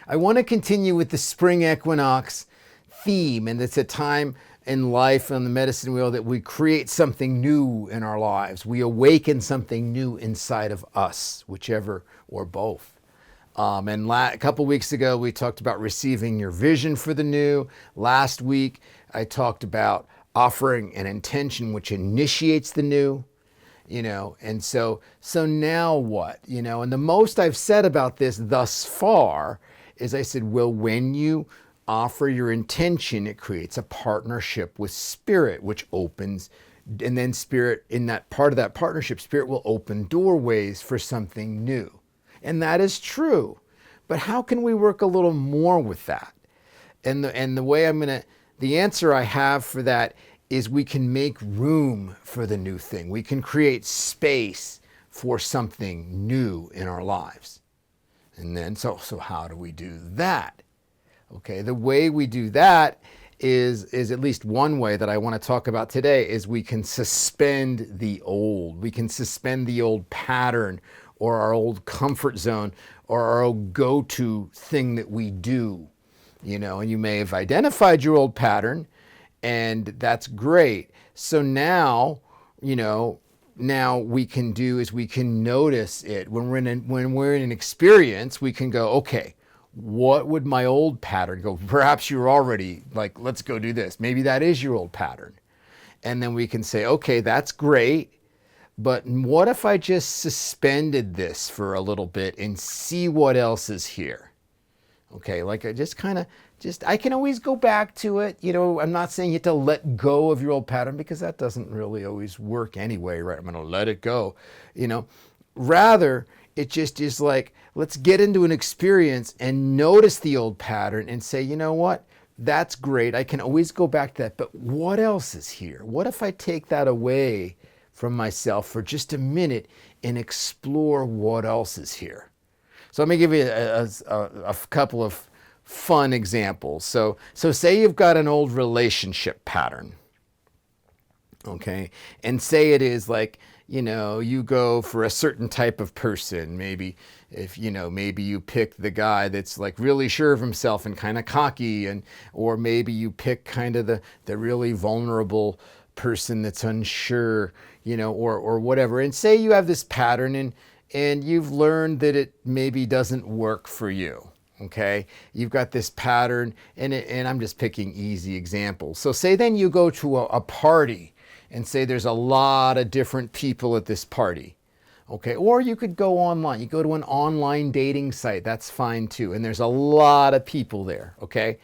I want to continue with the spring equinox theme, and it's a time in life on the medicine wheel that we create something new in our lives. We awaken something new inside of us, whichever or both. A couple weeks ago, we talked about receiving your vision for the new. Last week, I talked about offering an intention which initiates the new. And so now what? And the most I've said about this thus far is I said, well, when you offer your intention, it creates a partnership with spirit, which opens, and then spirit, in that part of that partnership, spirit will open doorways for something new. And that is true. But how can we work a little more with that? And the way the answer I have for that is we can make room for the new thing. We can create space for something new in our lives. And then, so how do we do that? Okay, the way we do that is at least one way that I want to talk about today is we can suspend the old. We can suspend the old pattern or our old comfort zone or our old go-to thing that we do. And you may have identified your old pattern, and that's great. So now, now we can do is we can notice it. When we're in an experience, we can go, okay, what would my old pattern go? Perhaps you're already like, let's go do this. Maybe that is your old pattern. And then we can say, okay, that's great. But what if I just suspended this for a little bit and see what else is here? Okay, like I can always go back to it. I'm not saying you have to let go of your old pattern because that doesn't really always work anyway, right? I'm going to let it go. Rather, it just is like, let's get into an experience and notice the old pattern and say, you know what? That's great. I can always go back to that. But what else is here? What if I take that away from myself for just a minute and explore what else is here? So let me give you a couple of fun examples. So say you've got an old relationship pattern, okay? And say it is like, you go for a certain type of person. Maybe maybe you pick the guy that's like really sure of himself and kind of cocky, or maybe you pick kind of the really vulnerable person that's unsure, or whatever. And say you have this pattern and you've learned that it maybe doesn't work for you. Okay, you've got this pattern, and I'm just picking easy examples. So say then you go to a party and say there's a lot of different people at this party. Okay, or you could go online. You go to an online dating site. That's fine too. And there's a lot of people there. Okay,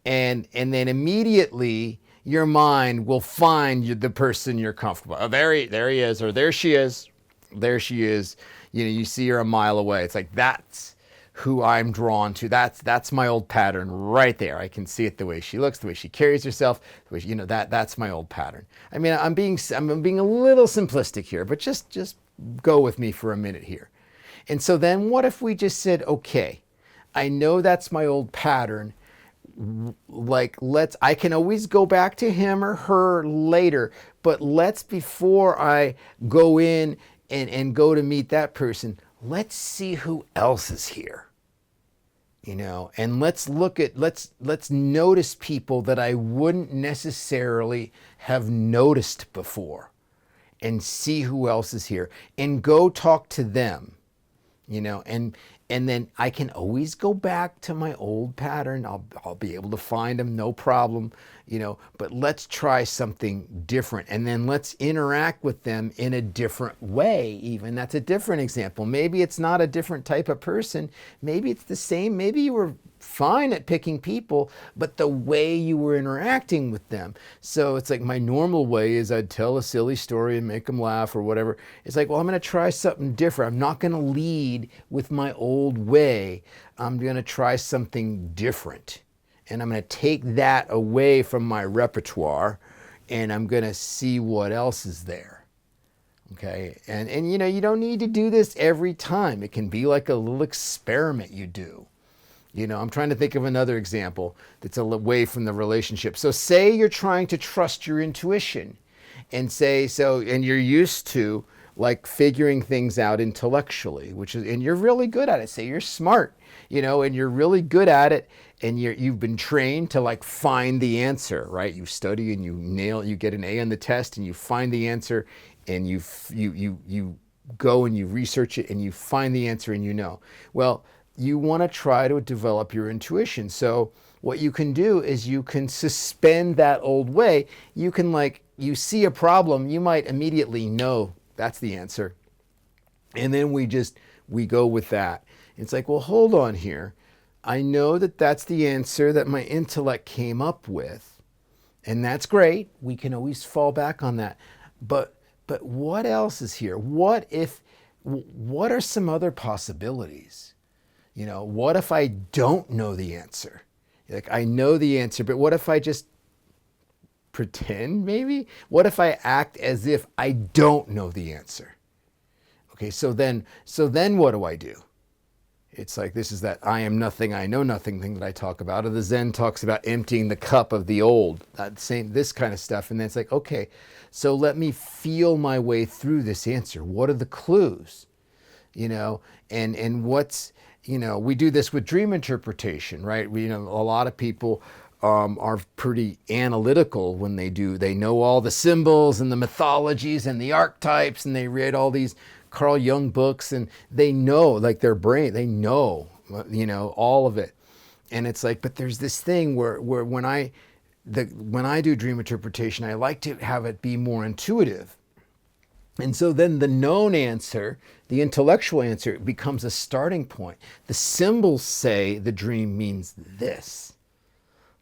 and then immediately your mind will find the person you're comfortable. Oh, there he is, or there she is. There she is. You see her a mile away. It's like, that's who I'm drawn to. That's my old pattern right there. I can see it, the way she looks, the way she carries herself, the way that's my old pattern. I mean, I'm being a little simplistic here, but just go with me for a minute here. And so then what if we just said, okay, I know that's my old pattern. I can always go back to him or her later, but before I go in and go to meet that person, let's see who else is here. And let's notice people that I wouldn't necessarily have noticed before, and see who else is here and go talk to them, and then I can always go back to my old pattern. I'll be able to find them, no problem, but let's try something different. And then let's interact with them in a different way. Even that's a different example. Maybe it's not a different type of person. Maybe it's the same. Maybe you were fine at picking people, but the way you were interacting with them. So it's like my normal way is I'd tell a silly story and make them laugh or whatever. It's like, well, I'm going to try something different. I'm not going to lead with my old way. I'm going to try something different. And I'm going to take that away from my repertoire, and I'm going to see what else is there. Okay. And you don't need to do this every time. It can be like a little experiment you do. I'm trying to think of another example that's away from the relationship. So say you're trying to trust your intuition, and you're used to like figuring things out intellectually, and you're really good at it. Say you're smart and you're really good at it, and you've been trained to like find the answer, right? You study and you get an A on the test, and you find the answer, and you go and you research it, and you find the answer, and Well, you want to try to develop your intuition. So what you can do is you can suspend that old way. You can, like, you see a problem, you might immediately know that's the answer. And then we go with that. It's like, well, hold on here. I know that that's the answer that my intellect came up with. And that's great. We can always fall back on that. But what else is here? What are some other possibilities? What if I don't know the answer? Like, I know the answer, but what if I just pretend, maybe? What if I act as if I don't know the answer? Okay, so then what do I do? It's like, this is that I am nothing, I know nothing thing that I talk about. Or the Zen talks about emptying the cup of the old, this kind of stuff. And then it's like, okay, so let me feel my way through this answer. What are the clues? And what's, we do this with dream interpretation, right? A lot of people are pretty analytical when they know all the symbols and the mythologies and the archetypes, and they read all these Carl Jung books, and they know, like, their brain, they know, all of it. And it's like, but there's this thing where when I do dream interpretation, I like to have it be more intuitive. And so then the known answer, the intellectual answer, becomes a starting point. The symbols say the dream means this.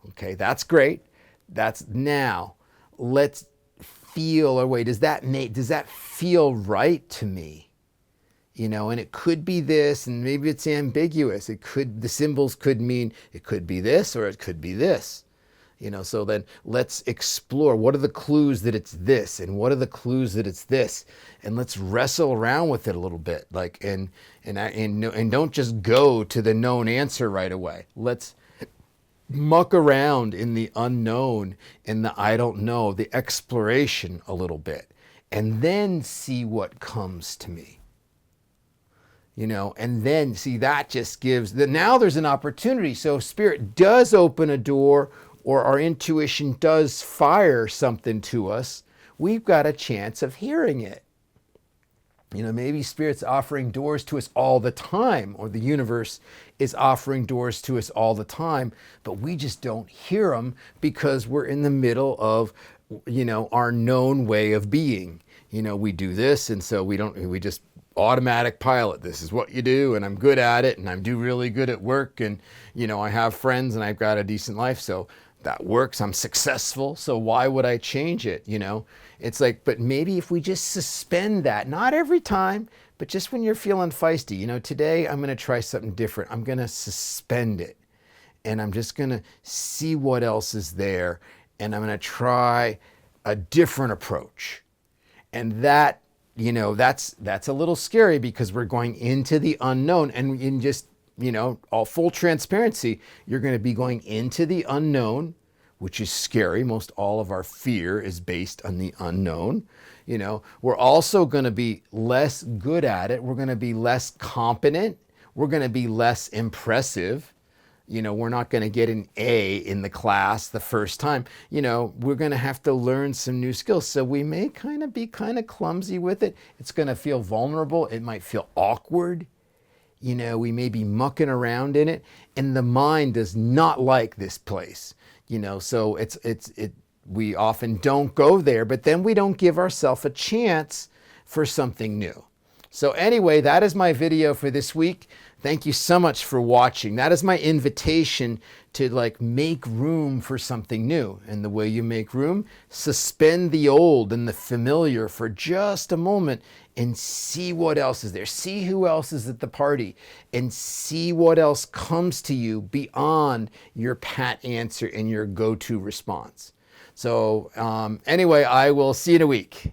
Okay, that's great. Now, let's feel, or wait, does that feel right to me? And it could be this, and maybe it's ambiguous. The symbols could mean it could be this, or it could be this. So then let's explore, what are the clues that it's this, and what are the clues that it's this, and let's wrestle around with it a little bit, like, and don't just go to the known answer right away. Let's muck around in the unknown, in the I don't know, the exploration a little bit, and then see what comes to me. And then see, that just gives now there's an opportunity. So if Spirit does open a door, or our intuition does fire something to us, we've got a chance of hearing it. Maybe Spirit's offering doors to us all the time, or the universe is offering doors to us all the time, but we just don't hear them because we're in the middle of, our known way of being. We do this, and so we just automatic pilot. This is what you do, and I'm good at it, and I'm really good at work, and, I have friends, and I've got a decent life, so that works. I'm successful, so why would I change it? It's like, but maybe if we just suspend that, not every time, but just when you're feeling feisty, today I'm going to try something different. I'm going to suspend it, and I'm just going to see what else is there, and I'm going to try a different approach. And that, that's a little scary, because we're going into the unknown, and in just, all full transparency, you're going to be going into the unknown, which is scary. Most all of our fear is based on the unknown. We're also going to be less good at it. We're going to be less competent. We're going to be less impressive. We're not going to get an A in the class the first time. We're going to have to learn some new skills. So we may be clumsy with it. It's going to feel vulnerable. It might feel awkward. We may be mucking around in it, and the mind does not like this place. So we often don't go there, but then we don't give ourselves a chance for something new. So anyway, that is my video for this week. Thank you so much for watching. That is my invitation to make room for something new. And the way you make room, suspend the old and the familiar for just a moment and see what else is there. See who else is at the party, and see what else comes to you beyond your pat answer and your go-to response. So anyway, I will see you in a week.